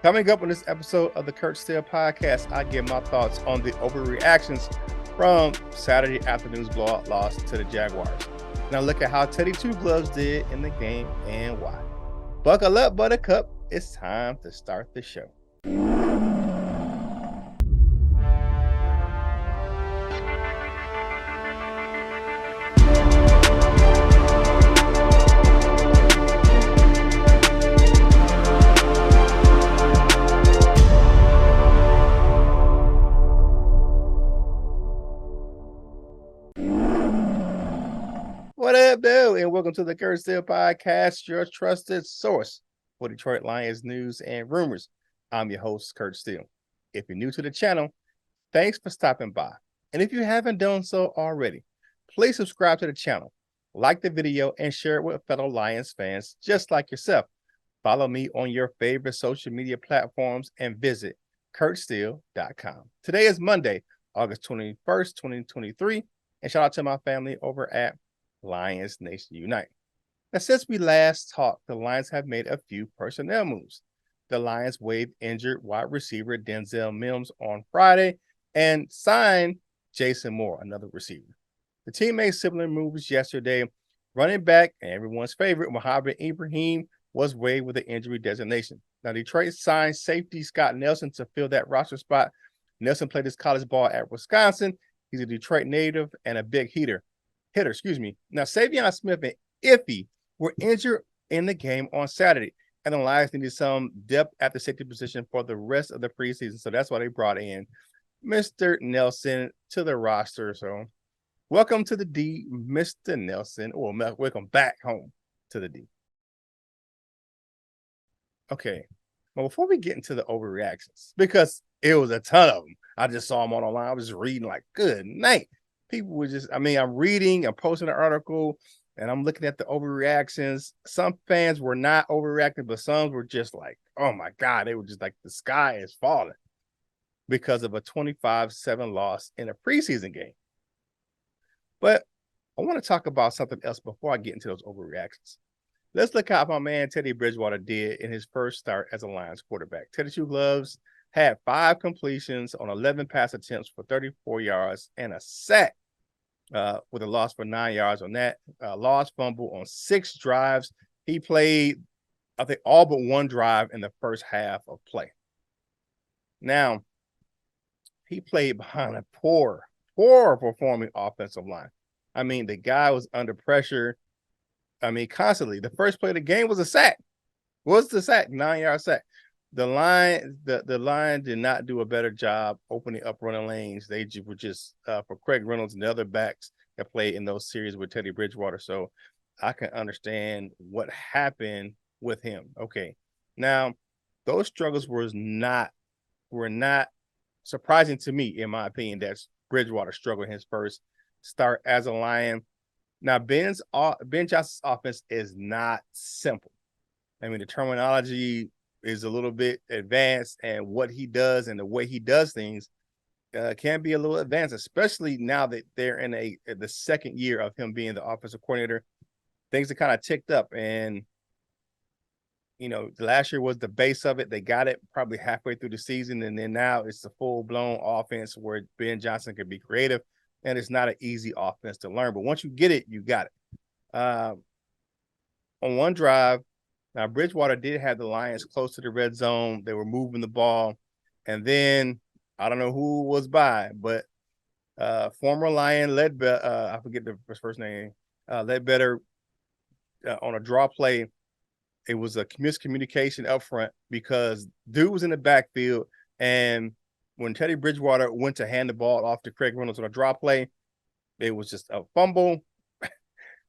Coming up on this episode of the Curt podcast, I give my thoughts on the overreactions from Saturday afternoon's blowout loss to the Jaguars. Now look at how Teddy Two Gloves did in the game and why. Buckle up, Buttercup. It's time to start the show. What up, dude? And welcome to the Curt podcast, your trusted source for Detroit Lions news and rumors. I'm your host, Curt Steele. If you're new to the channel, thanks for stopping by. And if you haven't done so already, please subscribe to the channel, like the video, and share it with fellow Lions fans just like yourself. Follow me on your favorite social media platforms and visit curtsteele.com. Today is Monday, August 21st, 2023. And shout out to my family over at Lions Nation Unite. Now, since we last talked, the Lions have made a few personnel moves. The Lions waived injured wide receiver Denzel Mims on Friday and signed Jason Moore, another receiver. The team made similar moves yesterday. Running back and everyone's favorite, Mohamed Ibrahim, was waived with an injury designation. Now, Detroit signed safety Scott Nelson to fill that roster spot. Nelson played his college ball at Wisconsin. He's a Detroit native and a big hitter. Now, Savion Smith and Iffy were injured in the game on Saturday, and the Lions needed some depth at the safety position for the rest of the preseason. So that's why they brought in Mr. Nelson to the roster. So welcome to the D, Mr. Nelson, or welcome back home to the D. Okay, well, before we get into the overreactions, because it was a ton of them, I just saw them on the line. I was just reading like, good night. People were just, I'm reading, I'm posting an article, and I'm looking at the overreactions. Some fans were not overreacting, but some were just like, oh my God, they were just like, the sky is falling because of a 25-7 loss in a preseason game. But I want to talk about something else before I get into those overreactions. Let's look at how my man Teddy Bridgewater did in his first start as a Lions quarterback. Teddy Two Gloves had 5 completions on 11 pass attempts for 34 yards and a sack. With a loss for 9 yards on that. Lost fumble on 6 drives. He played, I think, all but one drive in the first half of play. Now, he played behind a poor performing offensive line. The guy was under pressure. Constantly. The first play of the game was a sack. Was the sack, 9-yard sack. The line did not do a better job opening up running lanes. They were just for Craig Reynolds and the other backs that played in those series with Teddy Bridgewater. So I can understand what happened with him. Okay, now those struggles were not surprising to me, in my opinion. That Bridgewater struggled his first start as a Lion. Now Ben Johnson's offense is not simple. The terminology is a little bit advanced, and what he does and the way he does things can be a little advanced, especially now that they're in the second year of him being the offensive coordinator. Things are kind of ticked up, and last year was the base of it. They got it probably halfway through the season, and then now it's a full-blown offense where Ben Johnson can be creative, and it's not an easy offense to learn. But once you get it, you got it. On one drive, now, Bridgewater did have the Lions close to the red zone. They were moving the ball. And then, I don't know who was by, but former Lion Ledbetter, I forget the first name, Ledbetter, on a draw play, it was a miscommunication up front because dude was in the backfield. And when Teddy Bridgewater went to hand the ball off to Craig Reynolds on a draw play, it was just a fumble.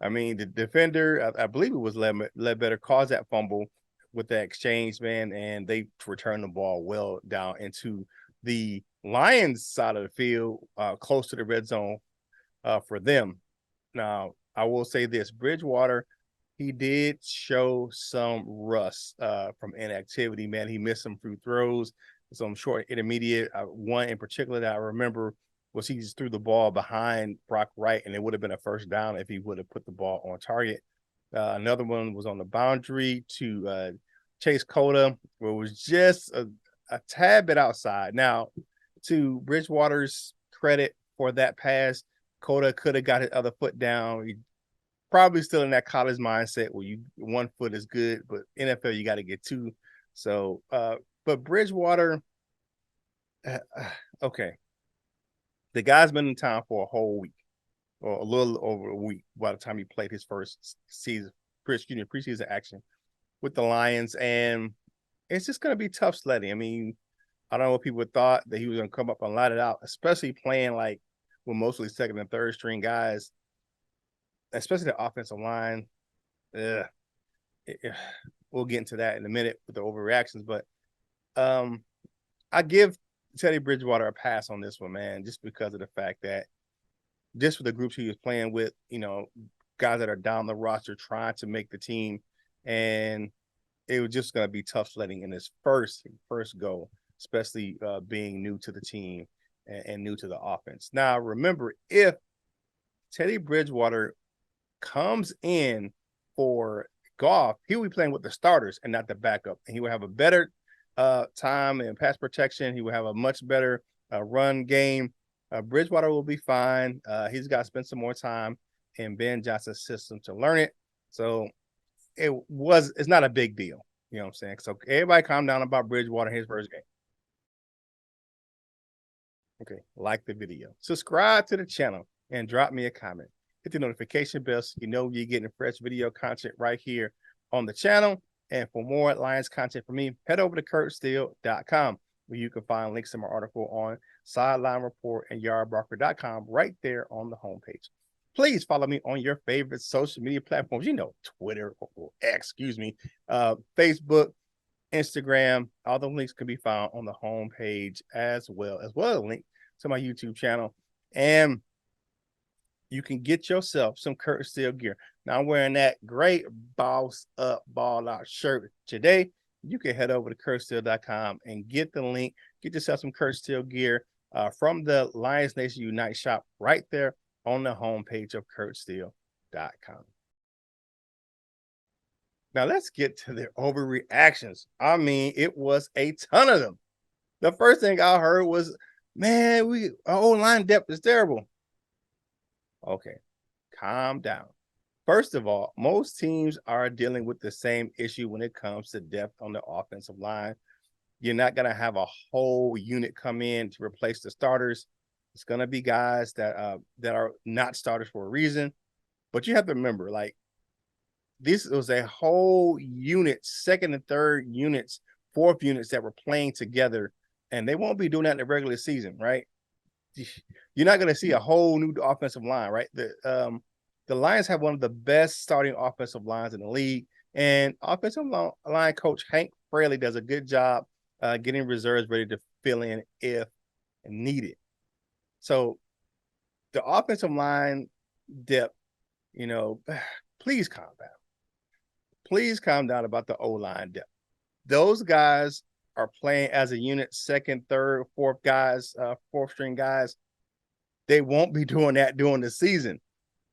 The defender, I believe it was Ledbetter, caused that fumble with that exchange, man, and they returned the ball well down into the Lions side of the field, close to the red zone for them. Now, I will say this, Bridgewater, he did show some rust from inactivity, man. He missed some free throws, some short intermediate. One in particular that I remember was he just threw the ball behind Brock Wright, and it would have been a first down if he would have put the ball on target. Another one was on the boundary to Chase Coda was just a tad bit outside. Now, to Bridgewater's credit for that pass, Coda could have got his other foot down. He probably still in that college mindset where you one foot is good, but NFL you got to get two. So, but Bridgewater, okay, the guy's been in town for a whole week or a little over a week by the time he played his first season, preseason action with the Lions, and it's just going to be tough sledding. I mean, I don't know what people thought that he was going to come up and light it out, especially playing like with mostly second and third string guys, especially the offensive line. Ugh. We'll get into that in a minute with the overreactions, but I give Teddy Bridgewater a pass on this one, man, just because of the fact that just with the groups he was playing with, you know, guys that are down the roster trying to make the team, and it was just going to be tough sledding in his first go, especially being new to the team and new to the offense. Now, remember, if Teddy Bridgewater comes in for Goff, he will be playing with the starters and not the backup, and he will have a better time and pass protection. He will have a much better run game. Bridgewater will be fine. He's got to spend some more time in Ben Johnson's system to learn it. So it's not a big deal. You know what I'm saying? So everybody calm down about Bridgewater in his first game. Okay, like the video, subscribe to the channel, and drop me a comment. Hit the notification bell so you know you're getting fresh video content right here on the channel. And for more Lions content from me, head over to curtsteele.com, where you can find links to my article on Sideline Report and yardbarker.com right there on the homepage. Please follow me on your favorite social media platforms, you know, Twitter or X, Facebook, Instagram. All the links can be found on the homepage as well as a link to my YouTube channel. And you can get yourself some Curt Steele gear. Now I'm wearing that great boss up, ball out shirt today. You can head over to curtsteele.com and get the link. Get yourself some Curt Steele gear from the Lions Nation Unite shop right there on the homepage of curtsteele.com. Now let's get to the overreactions. I mean, it was a ton of them. The first thing I heard was, man, our O-line depth is terrible. Okay, calm down. First of all, most teams are dealing with the same issue when it comes to depth on the offensive line. You're not going to have a whole unit come in to replace the starters. It's going to be guys that are not starters for a reason. But you have to remember, like, this was a whole unit, second and third units, fourth units that were playing together, and they won't be doing that in the regular season, right? You're not going to see a whole new offensive line, right? The Lions have one of the best starting offensive lines in the league, and offensive line coach Hank Fraley does a good job getting reserves ready to fill in if needed. So the offensive line depth, you know, please calm down. Please calm down about the O-line depth. Those guys are playing as a unit, second, third, fourth guys, fourth string guys. They won't be doing that during the season.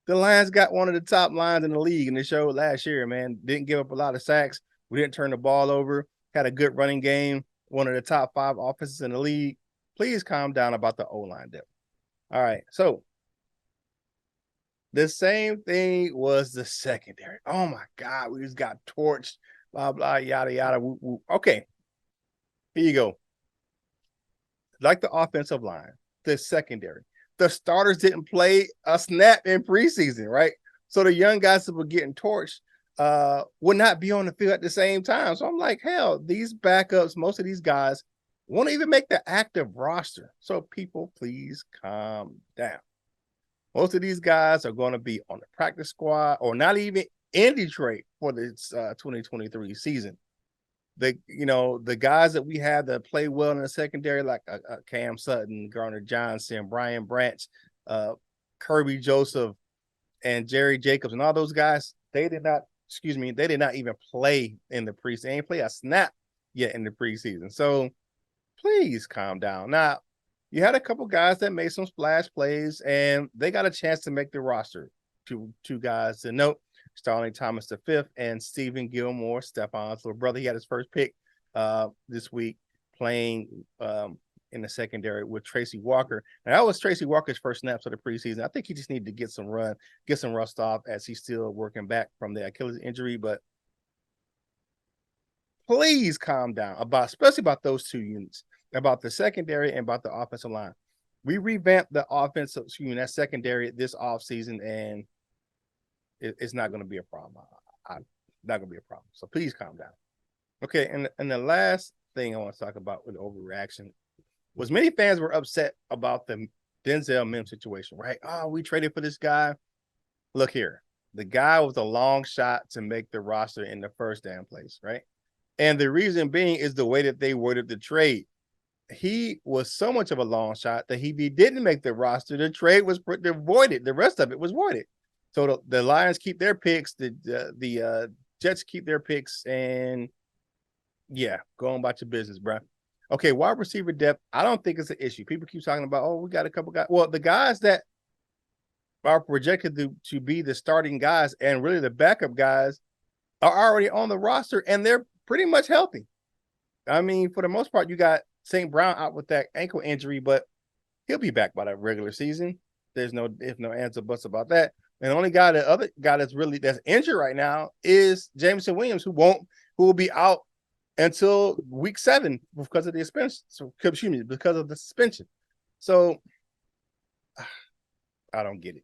The Lions got one of the top lines in the league, and they showed last year, man. Didn't give up a lot of sacks. We didn't turn the ball over. Had a good running game. One of the top 5 offenses in the league. Please calm down about the O-line depth. All right, so the same thing was the secondary. Oh, my God. We just got torched, blah, blah, yada, yada. Woo, woo. Okay, here you go. Like the offensive line, the secondary. The starters didn't play a snap in preseason, right? So the young guys that were getting torched would not be on the field at the same time. So I'm like, hell, these backups, most of these guys won't even make the active roster. So people, please calm down. Most of these guys are going to be on the practice squad or not even in Detroit for this 2023 season. The guys that we have that play well in the secondary, like Cam Sutton, Garner Johnson, Brian Branch, Kirby Joseph, and Jerry Jacobs, and all those guys, they did not even play in the preseason. They ain't play a snap yet in the preseason. So please calm down. Now, you had a couple guys that made some splash plays, and they got a chance to make the roster. Two guys to note. Starling Thomas V, and Stephen Gilmore, Stephon's little brother. He had his first pick this week playing in the secondary with Tracy Walker. And that was Tracy Walker's first snaps of the preseason. I think he just needed to get some rust off as he's still working back from the Achilles injury. But please calm down especially about those two units, about the secondary and about the offensive line. We revamped the offensive unit, that secondary this offseason, and it's not going to be a problem. Not going to be a problem. So please calm down. Okay, and the last thing I want to talk about with overreaction was many fans were upset about the Denzel Mims situation, right? Oh, we traded for this guy. Look here. The guy was a long shot to make the roster in the first damn place, right? And the reason being is the way that they worded the trade. He was so much of a long shot that he didn't make the roster. The trade was voided. The rest of it was voided. So the Lions keep their picks. The Jets keep their picks. And yeah, go on about your business, bro. Okay, wide receiver depth, I don't think it's an issue. People keep talking about, oh, we got a couple guys. Well, the guys that are projected to be the starting guys and really the backup guys are already on the roster, and they're pretty much healthy. I mean, for the most part, you got St. Brown out with that ankle injury, but he'll be back by the regular season. There's no ifs, no ands, or buts about that. And the only guy, the other guy that's injured right now is Jameson Williams, who will be out until week 7 because of the suspension. So, excuse me, because of the suspension. So I don't get it.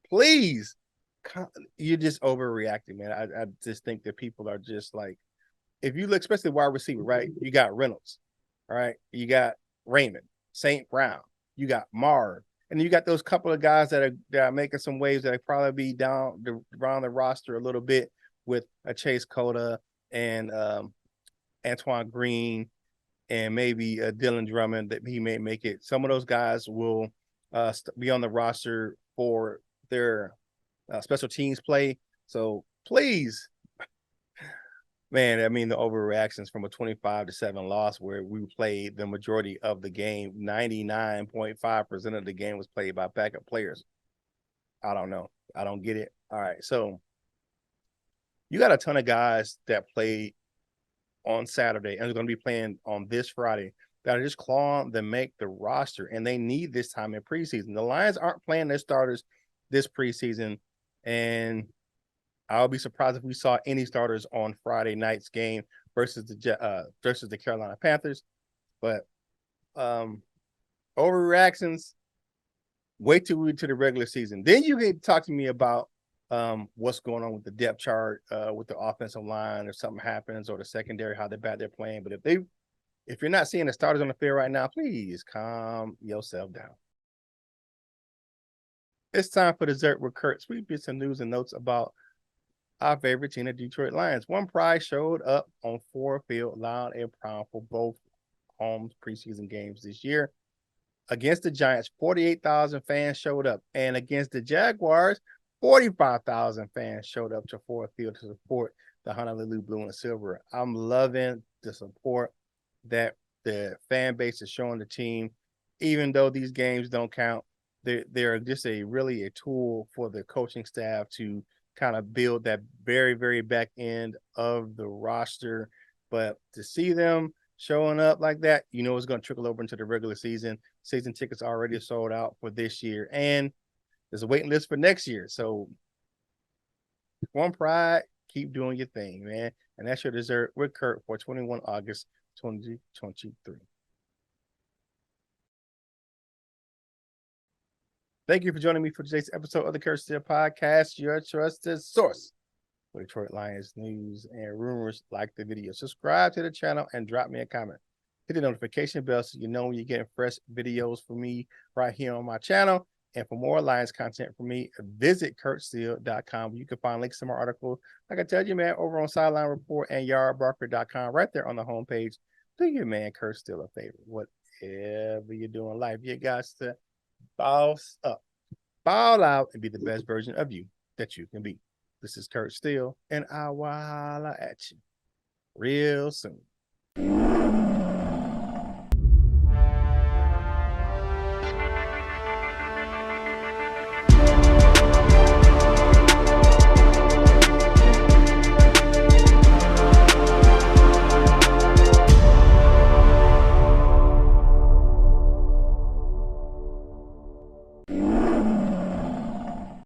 Please, you're just overreacting, man. I just think that people are just like, if you look, especially wide receiver, right? You got Reynolds, right? You got Raymond, St. Brown, you got Marv, and you got those couple of guys that are making some waves that probably be down around the roster a little bit with a Chase Cota and Antoine Green and maybe Dylan Drummond, that he may make it. Some of those guys will be on the roster for their special teams play. So please, man, I mean, the overreactions from a 25-7 loss where we played the majority of the game, 99.5% of the game was played by backup players. I don't know. I don't get it. All right. So you got a ton of guys that played on Saturday and are going to be playing on this Friday that are just clawing to make the roster, and they need this time in preseason. The Lions aren't playing their starters this preseason, and I'll be surprised if we saw any starters on Friday night's game versus the Carolina Panthers. But overreactions, wait till we to the regular season. Then you can talk to me about what's going on with the depth chart, with the offensive line, if something happens, or the secondary, how bad they're playing. But if you're not seeing the starters on the field right now, please calm yourself down. It's time for Dessert with Curt. We get some news and notes about our favorite team, the Detroit Lions. One prize showed up on Ford Field loud and proud for both home preseason games this year. Against the Giants, 48,000 fans showed up. And against the Jaguars, 45,000 fans showed up to Ford Field to support the Honolulu Blue and Silver. I'm loving the support that the fan base is showing the team. Even though these games don't count, they're just really a tool for the coaching staff to kind of build that very, very back end of the roster. But to see them showing up like that, it's going to trickle over into the regular season. Season tickets already sold out for this year, and there's a waiting list for next year. So one pride, keep doing your thing, man. And that's your Dessert with Curt for 21 August 2023. Thank you for joining me for today's episode of the Curt Steele Podcast, your trusted source for Detroit Lions news and rumors. Like the video, subscribe to the channel, and drop me a comment. Hit the notification bell so you know when you're getting fresh videos from me right here on my channel. And for more Lions content from me, visit curtsteele.com, where you can find links to my articles. Like I tell you, man, over on Sideline Report and yardbarker.com, right there on the homepage. Do your man Curt Steele a favor. Whatever you're doing in life, you got to boss up, ball out, and be the best version of you that you can be. This is Curt Steele, and I'll holla at you real soon.